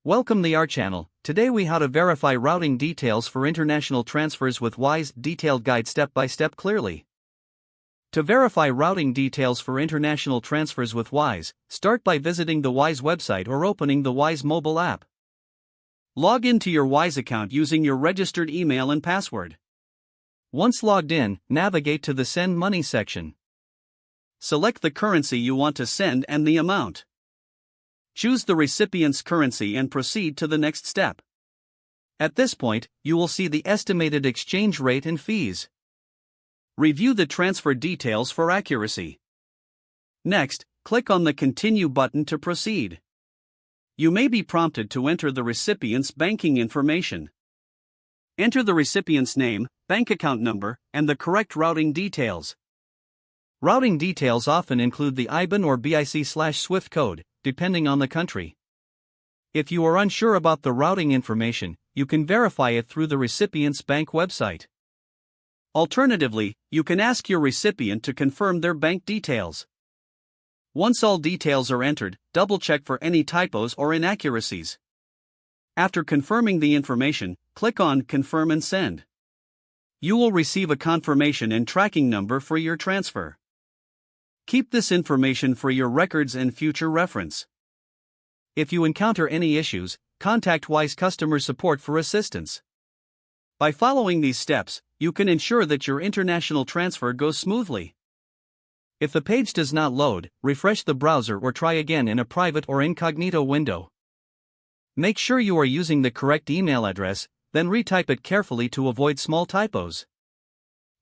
Welcome to our channel. Today we how to verify routing details for international transfers with Wise detailed guide step by step clearly. To verify routing details for international transfers with Wise, start by visiting the Wise website or opening the Wise mobile app. Log into your Wise account using your registered email and password. Once logged in, navigate to the Send Money section. Select the currency you want to send and the amount. Choose the recipient's currency and proceed to the next step. At this point, you will see the estimated exchange rate and fees. Review the transfer details for accuracy. Next, click on the Continue button to proceed. You may be prompted to enter the recipient's banking information. Enter the recipient's name, bank account number, and the correct routing details. Routing details often include the IBAN or BIC/SWIFT code, depending on the country. If you are unsure about the routing information, you can verify it through the recipient's bank website. Alternatively, you can ask your recipient to confirm their bank details. Once all details are entered, double-check for any typos or inaccuracies. After confirming the information, click on Confirm and Send. You will receive a confirmation and tracking number for your transfer. Keep this information for your records and future reference. If you encounter any issues, contact Wise customer support for assistance. By following these steps, you can ensure that your international transfer goes smoothly. If the page does not load, refresh the browser or try again in a private or incognito window. Make sure you are using the correct email address, then retype it carefully to avoid small typos.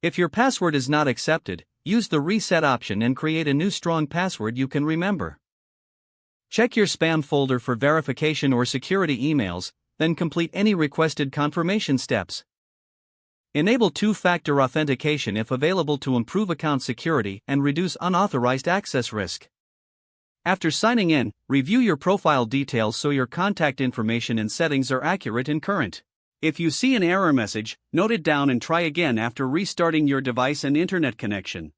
If your password is not accepted, use the reset option and create a new strong password you can remember. Check your spam folder for verification or security emails, then complete any requested confirmation steps. Enable two-factor authentication if available to improve account security and reduce unauthorized access risk. After signing in, review your profile details so your contact information and settings are accurate and current. If you see an error message, note it down and try again after restarting your device and internet connection.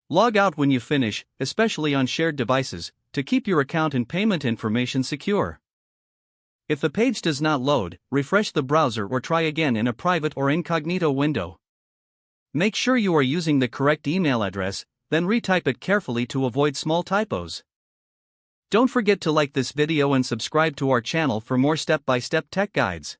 Log out when you finish, especially on shared devices, to keep your account and payment information secure. If the page does not load, refresh the browser or try again in a private or incognito window. Make sure you are using the correct email address, then retype it carefully to avoid small typos. Don't forget to like this video and subscribe to our channel for more step-by-step tech guides.